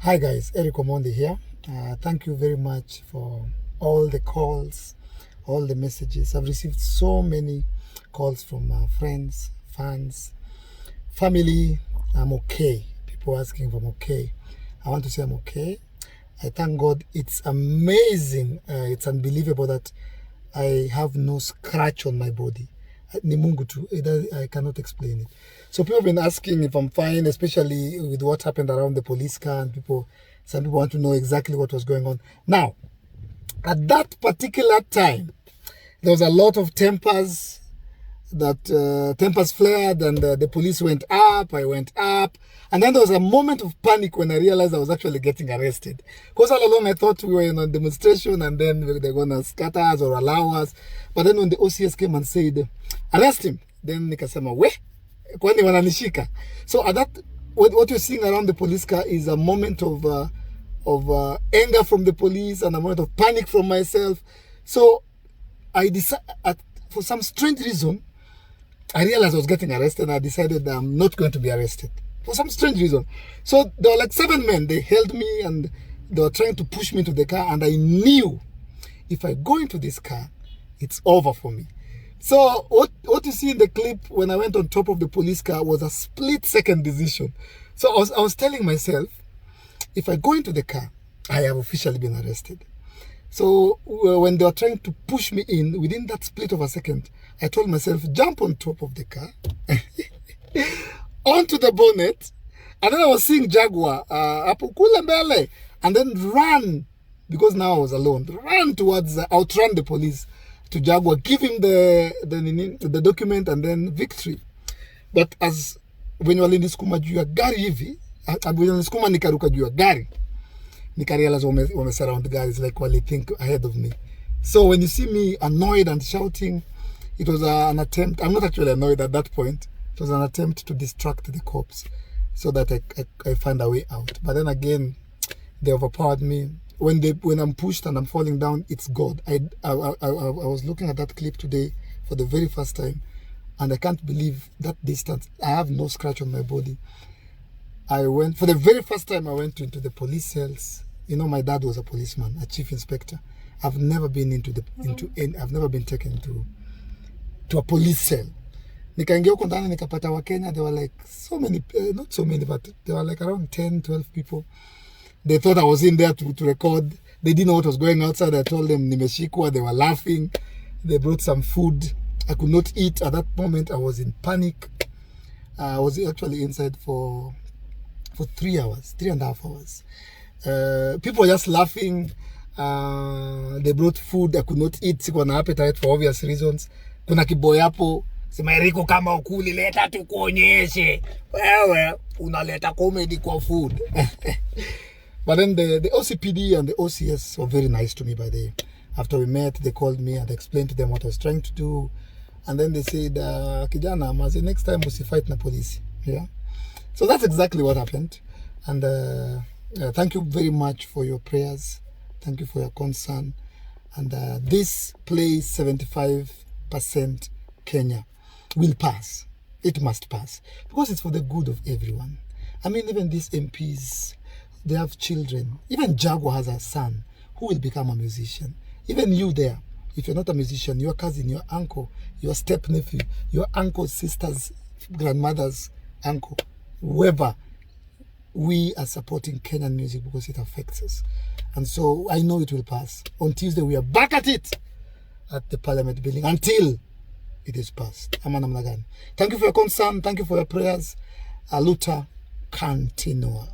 Hi guys, Eric Omondi here. Thank you very much for all the calls, all the messages. I've received so many calls from friends, fans, family. I'm okay. People asking if I'm okay. I want to say I'm okay. I thank God. It's amazing. It's unbelievable that I have no scratch on my body. Ni Mungu tu. I cannot explain it. So people have been asking if I'm fine, especially with what happened around the police car, and some people want to know exactly what was going on. Now, at that particular time, there was a lot of tempers flared, and the police went up, I went up, and then there was a moment of panic when I realized I was actually getting arrested. Because all along I thought we were in a demonstration and then they're going to scatter us or allow us. But then when the OCS came and said, arrest him, then nikasema, we? Kwani wananishika? So at that, what you're seeing around the police car is a moment of anger from the police and a moment of panic from myself. So I decided, for some strange reason, I realized I was getting arrested, and I decided that I'm not going to be arrested for some strange reason. So there were like 7 men. They held me and they were trying to push me into the car, and I knew if I go into this car, it's over for me. So what you see in the clip when I went on top of the police car was a split-second decision. So I was telling myself, if I go into the car, I have officially been arrested. So when they were trying to push me in, within that split of a second, I told myself, jump on top of the car, onto the bonnet, and then I was seeing Jaguar, and then run, because now I was alone, outrun the police to Jaguar, give him the document, and then victory. But as when you are in this juu ya gari hivi, when nikaruka juu ya gari, nikarealize surround the guys like while they think ahead of me. So when you see me annoyed and shouting, it was an attempt. I'm not actually annoyed at that point. It was an attempt to distract the cops so that I find a way out. But then again, they overpowered me. When I'm pushed and I'm falling down, it's God. I was looking at that clip today for the very first time, and I can't believe that distance. I have no scratch on my body. For the very first time, I went into the police cells. You know, my dad was a policeman, a chief inspector. I've never been I've never been taken to a police cell. Nikaingia huko ndani nikapata wa Kenya. There were like so many, not so many, but there were like around 10, 12 people. They thought I was in there to record. They didn't know what was going outside. I told them nimeshikwa. They were laughing. They brought some food. I could not eat at that moment. I was in panic. I was actually inside for 3.5 hours. People were just laughing. They brought food. I could not eat. Sikuwa na appetite for obvious reasons. Kuna kiboy hapo, sema Eriko, kama ukuli leta tukuonyeshe. Wewe unaleta comedy kwa food. But then the OCPD and the OCS were very nice to me. After we met, they called me and I explained to them what I was trying to do. And then they said, kijana, mazi, next time we fight na police. Yeah. So that's exactly what happened. And thank you very much for your prayers. Thank you for your concern. And this place, 75% Kenya, will pass. It must pass. Because it's for the good of everyone. I mean, even these MPs, they have children. Even Jaguar has a son who will become a musician. Even you there, if you're not a musician, your cousin, your uncle, your step-nephew, your uncle's sister's grandmother's uncle, whoever, we are supporting Kenyan music because it affects us. And so I know it will pass. On Tuesday, we are back at it at the Parliament building until it is passed. Thank you for your concern. Thank you for your prayers. Aluta continua.